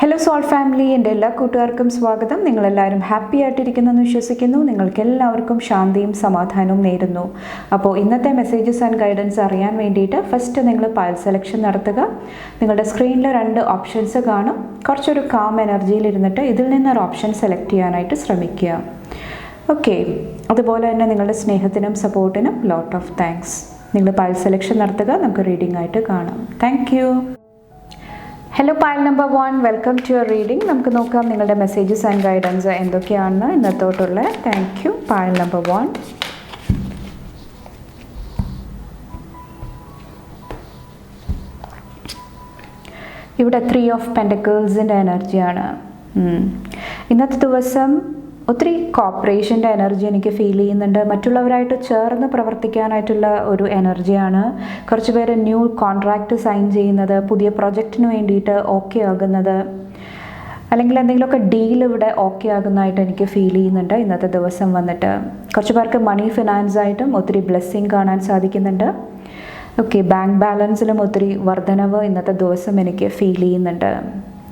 Hello soul family, എൻ്റെ എല്ലാ കൂട്ടുകാർക്കും സ്വാഗതം. നിങ്ങളെല്ലാവരും ഹാപ്പി ആയിട്ടിരിക്കുന്നെന്ന് വിശ്വസിക്കുന്നു. നിങ്ങൾക്കെല്ലാവർക്കും ശാന്തിയും സമാധാനവും നേരുന്നു. അപ്പോൾ ഇന്നത്തെ മെസ്സേജസ് ആൻഡ് ഗൈഡൻസ് അറിയാൻ വേണ്ടിയിട്ട് ഫസ്റ്റ് നിങ്ങൾ പൈൽ സെലക്ഷൻ നടത്തുക. നിങ്ങളുടെ സ്ക്രീനിൽ 2 ഓപ്ഷൻസ് കാണും. കുറച്ചൊരു കാം എനർജിയിൽ ഇരുന്നിട്ട് ഇതിൽ നിന്നൊരു ഓപ്ഷൻ സെലക്ട് ചെയ്യാനായിട്ട് ശ്രമിക്കുക. ഓക്കെ, അതുപോലെ തന്നെ നിങ്ങളുടെ സ്നേഹത്തിനും സപ്പോർട്ടിനും ലോട്ട് ഓഫ് താങ്ക്സ്. നിങ്ങൾ പൈൽ സെലക്ഷൻ നടത്തുക. നമുക്ക് റീഡിംഗ് ആയിട്ട് കാണാം. Thank you. Hello pile number 1, welcome to your reading. നമുക്ക് നോക്കാം നിങ്ങളുടെ മെസ്സേജസ് ആൻഡ് ഗൈഡൻസ് എന്തൊക്കെയാണെന്ന് ഇന്നത്തോട്ടുള്ള. Thank you. Pile number 1. ഇവിടെ 3 ഓഫ് പെൻറ്റക്കിൾസിൻ്റെ എനർജിയാണ്. ഇന്നത്തെ ദിവസം ഒത്തിരി കോപ്പറേഷൻ്റെ എനർജി എനിക്ക് ഫീൽ ചെയ്യുന്നുണ്ട്. മറ്റുള്ളവരായിട്ട് ചേർന്ന് പ്രവർത്തിക്കാനായിട്ടുള്ള ഒരു എനർജിയാണ്. കുറച്ച് പേര് ന്യൂ കോൺട്രാക്റ്റ് സൈൻ ചെയ്യുന്നത്, പുതിയ പ്രൊജക്റ്റിന് വേണ്ടിയിട്ട് ഓക്കെ ആകുന്നത്, അല്ലെങ്കിൽ എന്തെങ്കിലുമൊക്കെ ഡീൽ ഇവിടെ ഓക്കെ ആകുന്നതായിട്ട് എനിക്ക് ഫീൽ ചെയ്യുന്നുണ്ട് ഇന്നത്തെ ദിവസം വന്നിട്ട്. കുറച്ച് പേർക്ക് മണി ഫിനാൻസായിട്ടും ഒത്തിരി ബ്ലെസ്സിങ് കാണാൻ സാധിക്കുന്നുണ്ട്. ഓക്കെ, ബാങ്ക് ബാലൻസിലും ഒത്തിരി വർധനവ് ഇന്നത്തെ ദിവസം എനിക്ക് ഫീൽ ചെയ്യുന്നുണ്ട്.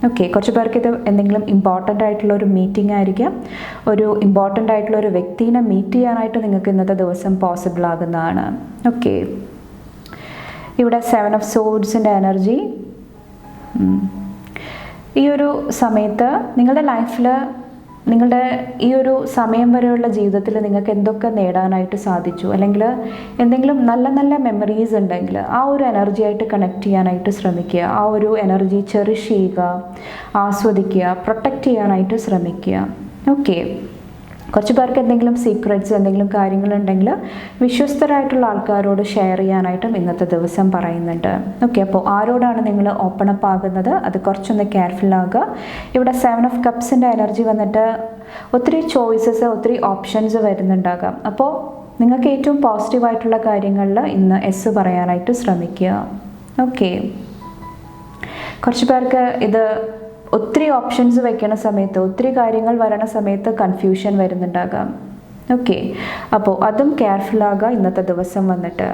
ഓക്കെ, കുറച്ച് പേർക്ക് ഇത് എന്തെങ്കിലും ഇമ്പോർട്ടൻ്റ് ആയിട്ടുള്ള ഒരു മീറ്റിംഗ് ആയിരിക്കാം. ഒരു ഇമ്പോർട്ടൻ്റ് ആയിട്ടുള്ള ഒരു വ്യക്തിനെ മീറ്റ് ചെയ്യാനായിട്ട് നിങ്ങൾക്ക് ഇന്നത്തെ ദിവസം പോസിബിൾ ആകുന്നതാണ്. ഓക്കെ, ഇവിടെ 7 ഓഫ് സോഡ്സിൻ്റെ എനർജി. ഈ ഒരു സമയത്ത് നിങ്ങളുടെ ലൈഫിൽ, നിങ്ങളുടെ ഈ ഒരു സമയം വരെയുള്ള ജീവിതത്തിൽ നിങ്ങൾക്ക് എന്തൊക്കെ നേടാനായിട്ട് സാധിച്ചു, അല്ലെങ്കിൽ എന്തെങ്കിലും നല്ല നല്ല മെമ്മറീസ് ഉണ്ടെങ്കിൽ ആ ഒരു എനർജി ആയിട്ട് കണക്ട് ചെയ്യാനായിട്ട് ശ്രമിക്കുക. ആ ഒരു എനർജി ചെറിഷ് ചെയ്യുക, ആസ്വദിക്കുക, പ്രൊട്ടക്റ്റ് ചെയ്യാനായിട്ട് ശ്രമിക്കുക. ഓക്കെ, കുറച്ച് പേർക്ക് എന്തെങ്കിലും സീക്രറ്റ്സ്, എന്തെങ്കിലും കാര്യങ്ങളുണ്ടെങ്കിൽ വിശ്വസ്തരായിട്ടുള്ള ആൾക്കാരോട് ഷെയർ ചെയ്യാനായിട്ടും ഇന്നത്തെ ദിവസം പറയുന്നുണ്ട്. ഓക്കെ, അപ്പോൾ ആരോടാണ് നിങ്ങൾ ഓപ്പൺ അപ്പ് ആകുന്നത് അത് കുറച്ചൊന്ന് കെയർഫുൾ ആകുക. ഇവിടെ 7 ഓഫ് കപ്സിൻ്റെ എനർജി വന്നിട്ട് ഒത്തിരി ചോയ്സസ്, ഒത്തിരി ഓപ്ഷൻസ് വരുന്നുണ്ടാകാം. അപ്പോൾ നിങ്ങൾക്ക് ഏറ്റവും പോസിറ്റീവായിട്ടുള്ള കാര്യങ്ങളിൽ ഇന്ന് എസ് പറയാനായിട്ട് ശ്രമിക്കുക. ഓക്കെ, കുറച്ച് പേർക്ക് ഇത് ഒത്തിരി ഓപ്ഷൻസ് വെക്കണ സമയത്ത്, ഒത്തിരി കാര്യങ്ങൾ വരണ സമയത്ത് കൺഫ്യൂഷൻ വരുന്നുണ്ടാകാം. ഓക്കെ, അപ്പോൾ അതും കെയർഫുൾ ആകുക ഇന്നത്തെ ദിവസം വന്നിട്ട്.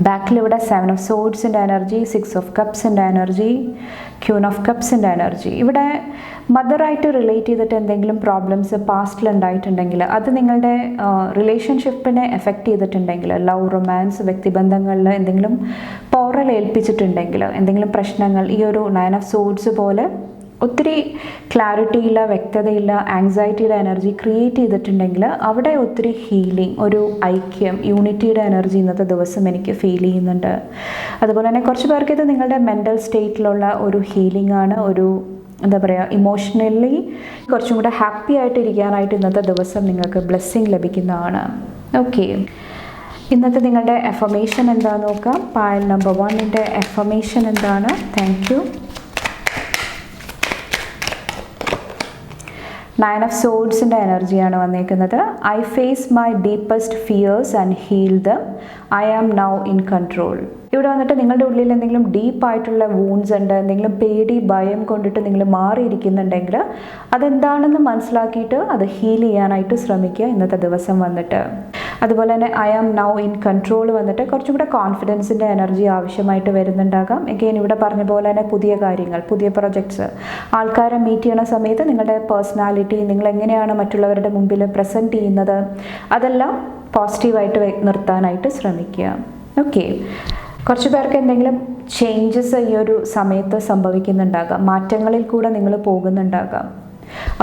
ബാക്കിൽ ഇവിടെ 7 ഓഫ് സോഡ്സിൻ്റെ എനർജി, 6 ഓഫ് കപ്സിൻ്റെ എനർജി, ക്യൂൻ ഓഫ് കപ്സിൻ്റെ എനർജി. ഇവിടെ മദറായിട്ട് റിലേറ്റ് ചെയ്തിട്ട് എന്തെങ്കിലും പ്രോബ്ലംസ് പാസ്റ്റിൽ ഉണ്ടായിട്ടുണ്ടെങ്കിൽ, അത് നിങ്ങളുടെ റിലേഷൻഷിപ്പിനെ എഫക്റ്റ് ചെയ്തിട്ടുണ്ടെങ്കിൽ, ലവ്, റൊമാൻസ്, വ്യക്തിബന്ധങ്ങളിൽ എന്തെങ്കിലും പോറൽ ഏൽപ്പിച്ചിട്ടുണ്ടെങ്കിൽ, എന്തെങ്കിലും പ്രശ്നങ്ങൾ ഈ ഒരു 9 ഓഫ് സോഡ്സ് പോലെ ഒത്തിരി ക്ലാരിറ്റി ഇല്ല, വ്യക്തതയില്ല, ആങ്സൈറ്റിയുടെ എനർജി ക്രിയേറ്റ് ചെയ്തിട്ടുണ്ടെങ്കിൽ അവിടെ ഒത്തിരി ഹീലിംഗ്, ഒരു ഐക്യം, യൂണിറ്റിയുടെ എനർജി ഇന്നത്തെ ദിവസം എനിക്ക് ഫീൽ ചെയ്യുന്നുണ്ട്. അതുപോലെ തന്നെ കുറച്ച് പേർക്ക് ഇത് നിങ്ങളുടെ മെൻ്റൽ സ്റ്റേറ്റിലുള്ള ഒരു ഹീലിംഗ് ആണ്. ഒരു എന്താ പറയുക, ഇമോഷണലി കുറച്ചും കൂടെ ഹാപ്പി ആയിട്ട് ഇരിക്കാനായിട്ട് ഇന്നത്തെ ദിവസം നിങ്ങൾക്ക് ബ്ലെസ്സിങ് ലഭിക്കുന്നതാണ്. ഓക്കെ, ഇന്നത്തെ നിങ്ങളുടെ എഫർമേഷൻ എന്താണെന്ന് നോക്കാം. പൈൽ നമ്പർ 1ൻ്റെ എഫർമേഷൻ എന്താണ്? Thank you. 9 ഓഫ് സോഡ്സിൻ്റെ എനർജിയാണ് വന്നേക്കുന്നത്. I face my deepest fears and heal them. I am now in control. ഇവിടെ വന്നിട്ട് നിങ്ങളുടെ ഉള്ളിൽ എന്തെങ്കിലും ഡീപ്പായിട്ടുള്ള വൂൺസ് ഉണ്ട്, എന്തെങ്കിലും പേടി, ഭയം കൊണ്ടിട്ട് നിങ്ങൾ മാറിയിരിക്കുന്നുണ്ടെങ്കിൽ അതെന്താണെന്ന് മനസ്സിലാക്കിയിട്ട് അത് ഹീൽ ചെയ്യാനായിട്ട് ശ്രമിക്കുക ഇന്നത്തെ ദിവസം വന്നിട്ട്. അതുപോലെ തന്നെ I am now in control വന്നിട്ട് കുറച്ചും കൂടെ കോൺഫിഡൻസിൻ്റെ എനർജി ആവശ്യമായിട്ട് വരുന്നുണ്ടാകാം. എഗെയിൻ ഇവിടെ പറഞ്ഞ പോലെ തന്നെ പുതിയ കാര്യങ്ങൾ, പുതിയ പ്രൊജക്ട്സ്, ആൾക്കാരെ മീറ്റ് ചെയ്യണ സമയത്ത് നിങ്ങളുടെ പേഴ്സണാലിറ്റി, നിങ്ങൾ എങ്ങനെയാണ് മറ്റുള്ളവരുടെ മുമ്പിൽ പ്രസൻറ്റ് ചെയ്യുന്നത്, അതെല്ലാം പോസിറ്റീവായിട്ട് നിർത്താനായിട്ട് ശ്രമിക്കുക. ഓക്കെ, കുറച്ച് പേർക്ക് എന്തെങ്കിലും ചേഞ്ചസ് ഈ ഒരു സമയത്ത് സംഭവിക്കുന്നുണ്ടാകാം, മാറ്റങ്ങളിൽ കൂടെ നിങ്ങൾ പോകുന്നുണ്ടാകാം.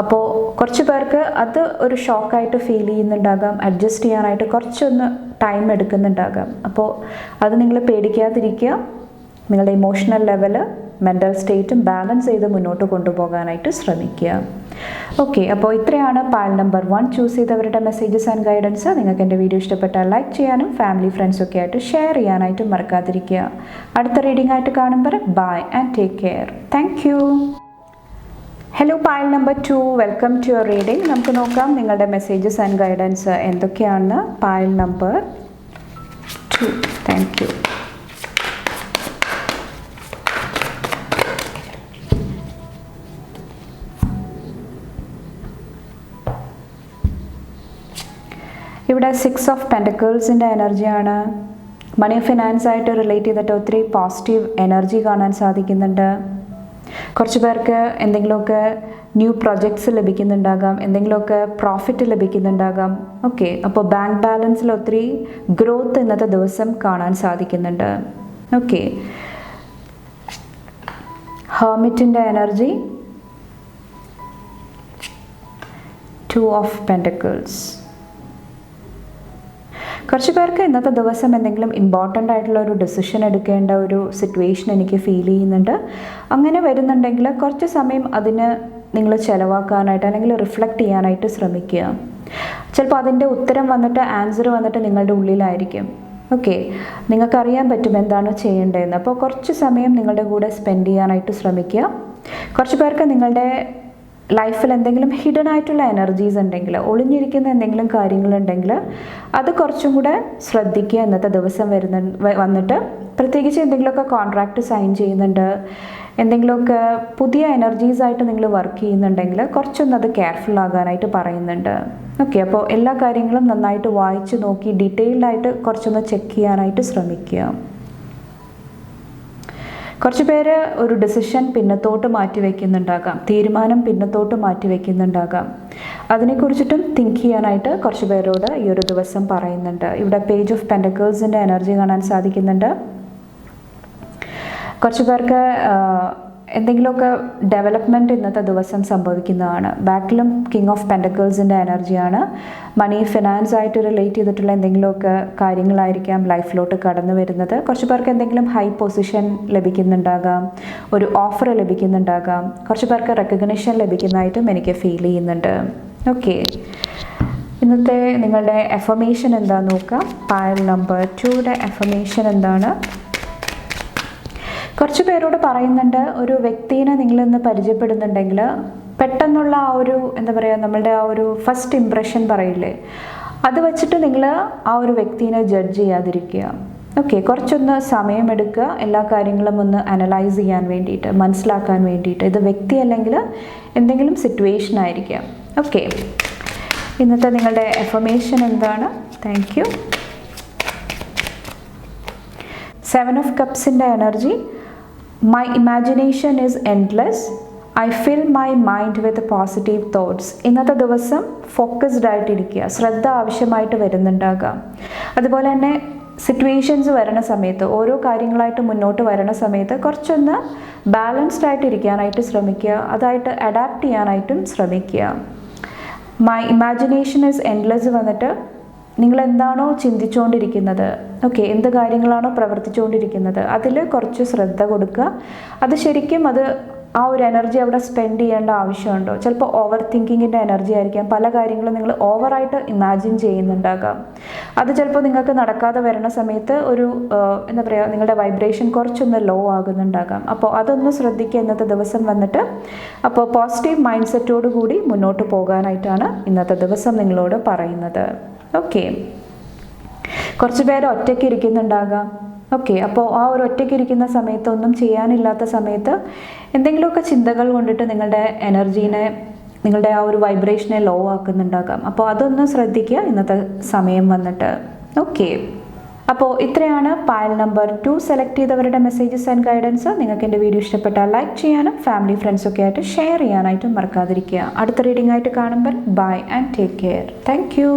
അപ്പോൾ കുറച്ച് പേർക്ക് അത് ഒരു ഷോക്കായിട്ട് ഫീൽ ചെയ്യുന്നുണ്ടാകാം, അഡ്ജസ്റ്റ് ചെയ്യാനായിട്ട് കുറച്ചൊന്ന് ടൈം എടുക്കുന്നുണ്ടാകാം. അപ്പോൾ അത് നിങ്ങൾ പേടിക്കാതിരിക്കുക. നിങ്ങളുടെ ഇമോഷണൽ ലെവല്, മെൻ്റൽ സ്റ്റേറ്റും ബാലൻസ് ചെയ്ത് മുന്നോട്ട് കൊണ്ടുപോകാനായിട്ട് ശ്രമിക്കുക. ഓക്കെ, അപ്പോൾ ഇത്രയാണ് പൈൽ നമ്പർ 1 ചൂസ് ചെയ്തവരുടെ മെസ്സേജസ് ആൻഡ് ഗൈഡൻസ്. നിങ്ങൾക്ക് എൻ്റെ വീഡിയോ ഇഷ്ടപ്പെട്ടാൽ ലൈക്ക് ചെയ്യാനും ഫാമിലി ഫ്രണ്ട്സൊക്കെ ആയിട്ട് ഷെയർ ചെയ്യാനായിട്ടും മറക്കാതിരിക്കുക. അടുത്ത റീഡിംഗ് ആയിട്ട് കാണുമ്പോൾ bye and take care. Thank you. Hello pile number 2, welcome to your reading. നമുക്ക് നോക്കാം നിങ്ങളുടെ മെസ്സേജസ് ആൻഡ് ഗൈഡൻസ് എന്തൊക്കെയാണെന്ന്. Pile number 2. Thank you. ഇവിടെ 6 ഓഫ് പെൻറ്റക്കിൾസിൻ്റെ എനർജിയാണ്. മണി ഫിനാൻസായിട്ട് റിലേറ്റ് ചെയ്തിട്ട് ഒത്തിരി പോസിറ്റീവ് എനർജി കാണാൻ സാധിക്കുന്നുണ്ട്. കുറച്ച് പേർക്ക് എന്തെങ്കിലുമൊക്കെ ന്യൂ പ്രൊജക്ട്സ് ലഭിക്കുന്നുണ്ടാകാം, എന്തെങ്കിലുമൊക്കെ പ്രോഫിറ്റ് ലഭിക്കുന്നുണ്ടാകാം. ഓക്കെ, അപ്പോൾ ബാങ്ക് ബാലൻസിൽ ഒത്തിരി ഗ്രോത്ത് ഇന്നത്തെ ദിവസം കാണാൻ സാധിക്കുന്നുണ്ട്. ഓക്കെ, ഹെർമിറ്റിൻ്റെ എനർജി, 2 of Pentacles. കുറച്ച് പേർക്ക് ഇന്നത്തെ ദിവസം എന്തെങ്കിലും ഇമ്പോർട്ടൻ്റ് ആയിട്ടുള്ള ഒരു ഡിസിഷൻ എടുക്കേണ്ട ഒരു സിറ്റുവേഷൻ എനിക്ക് ഫീൽ ചെയ്യുന്നുണ്ട്. അങ്ങനെ വരുന്നുണ്ടെങ്കിൽ കുറച്ച് സമയം അതിന് നിങ്ങൾ ചിലവാക്കാനായിട്ട് അല്ലെങ്കിൽ റിഫ്ലക്റ്റ് ചെയ്യാനായിട്ട് ശ്രമിക്കുക. ചിലപ്പോൾ അതിൻ്റെ ഉത്തരം വന്നിട്ട്, ആൻസർ വന്നിട്ട് നിങ്ങളുടെ ഉള്ളിലായിരിക്കും. ഓക്കെ, നിങ്ങൾക്കറിയാൻ പറ്റും എന്താണ് ചെയ്യേണ്ടതെന്ന്. അപ്പോൾ കുറച്ച് സമയം നിങ്ങളുടെ കൂടെ സ്പെൻഡ് ചെയ്യാനായിട്ട് ശ്രമിക്കുക. കുറച്ച് പേർക്ക് നിങ്ങളുടെ ലൈഫിൽ എന്തെങ്കിലും ഹിഡൻ ആയിട്ടുള്ള എനർജീസ് ഉണ്ടെങ്കിൽ, ഒളിഞ്ഞിരിക്കുന്ന എന്തെങ്കിലും കാര്യങ്ങളുണ്ടെങ്കിൽ അത് കുറച്ചും കൂടെ ശ്രദ്ധിക്കുക ഇന്നത്തെ ദിവസം വന്നിട്ട്. പ്രത്യേകിച്ച് എന്തെങ്കിലുമൊക്കെ കോൺട്രാക്റ്റ് സൈൻ ചെയ്യുന്നുണ്ട്, എന്തെങ്കിലുമൊക്കെ പുതിയ എനർജീസായിട്ട് നിങ്ങൾ വർക്ക് ചെയ്യുന്നുണ്ടെങ്കിൽ കുറച്ചൊന്നത് കെയർഫുൾ ആകാനായിട്ട് പറയുന്നുണ്ട്. ഓക്കെ, അപ്പോൾ എല്ലാ കാര്യങ്ങളും നന്നായിട്ട് വായിച്ച് നോക്കി ഡീറ്റെയിൽഡായിട്ട് കുറച്ചൊന്ന് ചെക്ക് ചെയ്യാനായിട്ട് ശ്രമിക്കുക. കുറച്ച് പേര് ഒരു ഡിസിഷൻ പിന്നത്തോട്ട് മാറ്റി വയ്ക്കുന്നുണ്ടാകാം, തീരുമാനം പിന്നത്തോട്ട് മാറ്റി വയ്ക്കുന്നുണ്ടാകാം. അതിനെക്കുറിച്ചിട്ടും തിങ്ക് ചെയ്യാനായിട്ട് കുറച്ച് പേരോട് ഈ ഒരു ദിവസം പറയുന്നുണ്ട്. ഇവിടെ പേജ് ഓഫ് പെൻറ്റക്കിൾസിൻ്റെ എനർജി കാണാൻ സാധിക്കുന്നുണ്ട്. കുറച്ച് പേർക്ക് എന്തെങ്കിലുമൊക്കെ ഡെവലപ്മെൻറ്റ് ഇന്നത്തെ ദിവസം സംഭവിക്കുന്നതാണ്. ബാക്കിലും കിങ് ഓഫ് പെൻറ്റക്കിൾസിൻ്റെ എനർജിയാണ്. മണി, ഫിനാൻസ് ആയിട്ട് റിലേറ്റ് ചെയ്തിട്ടുള്ള എന്തെങ്കിലുമൊക്കെ കാര്യങ്ങളായിരിക്കാം ലൈഫിലോട്ട് കടന്നു വരുന്നത്. കുറച്ച് പേർക്ക് എന്തെങ്കിലും ഹൈ പൊസിഷൻ ലഭിക്കുന്നുണ്ടാകാം, ഒരു ഓഫർ ലഭിക്കുന്നുണ്ടാകാം. കുറച്ച് പേർക്ക് റെക്കഗ്നിഷൻ ലഭിക്കുന്നതായിട്ടും എനിക്ക് ഫീൽ ചെയ്യുന്നുണ്ട്. ഓക്കെ, ഇന്നത്തെ നിങ്ങളുടെ എഫർമേഷൻ എന്താണെന്ന് നോക്കാം. പൈൽ നമ്പർ 2യുടെ എഫർമേഷൻ എന്താണ്? കുറച്ച് പേരോട് പറയുന്നുണ്ട്, ഒരു വ്യക്തിനെ നിങ്ങളിന്ന് പരിചയപ്പെടുന്നുണ്ടെങ്കിൽ പെട്ടെന്നുള്ള ആ ഒരു എന്താ പറയുക, നമ്മളുടെ ആ ഒരു ഫസ്റ്റ് ഇംപ്രഷൻ പറയില്ലേ, അത് വെച്ചിട്ട് നിങ്ങൾ ആ ഒരു വ്യക്തിനെ ജഡ്ജ് ചെയ്യാതിരിക്കുക. ഓക്കെ, കുറച്ചൊന്ന് സമയമെടുക്കുക എല്ലാ കാര്യങ്ങളും ഒന്ന് അനലൈസ് ചെയ്യാൻ വേണ്ടിയിട്ട്, മനസ്സിലാക്കാൻ വേണ്ടിയിട്ട്. ഇത് വ്യക്തി അല്ലെങ്കിൽ എന്തെങ്കിലും സിറ്റുവേഷൻ ആയിരിക്കാം. ഓക്കെ, ഇന്നത്തെ നിങ്ങളുടെ എഫർമേഷൻ എന്താണ്? Thank you. 7 of Cupsൻ്റെ energy, My imagination is endless. I fill my mind with positive thoughts. ഇന്നത്തെ ദിവസം ഫോക്കസ്ഡ് ആയിട്ടിരിക്കുക, ശ്രദ്ധ ആവശ്യമായിട്ട് വരുന്നുണ്ടാകാം. അതുപോലെ തന്നെ സിറ്റുവേഷൻസ് വരണ സമയത്ത്, ഓരോ കാര്യങ്ങളായിട്ട് മുന്നോട്ട് വരണ സമയത്ത് കുറച്ചൊന്ന് ബാലൻസ്ഡ് ആയിട്ട് ഇരിക്കാനായിട്ട് ശ്രമിക്കുക, അതായിട്ട് അഡാപ്റ്റ് ചെയ്യാനായിട്ടും ശ്രമിക്കുക. മൈ ഇമാജിനേഷൻ ഈസ് എൻഡ്ലെസ് വന്നിട്ട് നിങ്ങൾ എന്താണോ ചിന്തിച്ചുകൊണ്ടിരിക്കുന്നത്, ഓക്കെ, എന്ത് കാര്യങ്ങളാണോ പ്രവർത്തിച്ചുകൊണ്ടിരിക്കുന്നത് അതിൽ കുറച്ച് ശ്രദ്ധ കൊടുക്കുക. അത് ശരിക്കും ആ ഒരു എനർജി അവിടെ സ്പെൻഡ് ചെയ്യേണ്ട ആവശ്യമുണ്ടോ? ചിലപ്പോൾ ഓവർ തിങ്കിങ്ങിൻ്റെ എനർജി ആയിരിക്കാം. പല കാര്യങ്ങളും നിങ്ങൾ ഓവറായിട്ട് ഇമാജിൻ ചെയ്യുന്നുണ്ടാകാം. അത് ചിലപ്പോൾ നിങ്ങൾക്ക് നടക്കാതെ വരുന്ന സമയത്ത് ഒരു എന്താ പറയുക, നിങ്ങളുടെ വൈബ്രേഷൻ കുറച്ചൊന്ന് ലോ ആകുന്നുണ്ടാകാം. അപ്പോൾ അതൊന്ന് ശ്രദ്ധിക്കുക ഇന്നത്തെ ദിവസം വന്നിട്ട്. അപ്പോൾ പോസിറ്റീവ് മൈൻഡ് സെറ്റോടു കൂടി മുന്നോട്ട് പോകാനായിട്ടാണ് ഇന്നത്തെ ദിവസം നിങ്ങളോട് പറയുന്നത്. ഓക്കെ, കുറച്ച് പേര് ഒറ്റയ്ക്ക് ഇരിക്കുന്നുണ്ടാകാം. ഓക്കെ, അപ്പോൾ ആ ഒരു ഒറ്റയ്ക്ക് ഇരിക്കുന്ന സമയത്ത്, ഒന്നും ചെയ്യാനില്ലാത്ത സമയത്ത് എന്തെങ്കിലുമൊക്കെ ചിന്തകൾ കൊണ്ടിട്ട് നിങ്ങളുടെ എനർജീനെ, നിങ്ങളുടെ ആ ഒരു വൈബ്രേഷനെ ലോ ആക്കുന്നുണ്ടാകാം. അപ്പോൾ അതൊന്ന് ശ്രദ്ധിക്കുക ഇന്നത്തെ സമയം വന്നിട്ട്. ഓക്കെ, അപ്പോൾ ഇത്രയാണ് പൈൽ നമ്പർ 2 സെലക്ട് ചെയ്തവരുടെ മെസ്സേജസ് ആൻഡ് ഗൈഡൻസ്. നിങ്ങൾക്ക് എൻ്റെ വീഡിയോ ഇഷ്ടപ്പെട്ടാൽ ലൈക്ക് ചെയ്യാനും ഫാമിലി ഫ്രണ്ട്സൊക്കെ ആയിട്ട് ഷെയർ ചെയ്യാനായിട്ടും മറക്കാതിരിക്കുക. അടുത്ത റീഡിംഗ് ആയിട്ട് കാണുമ്പോൾ bye and take care. Thank U.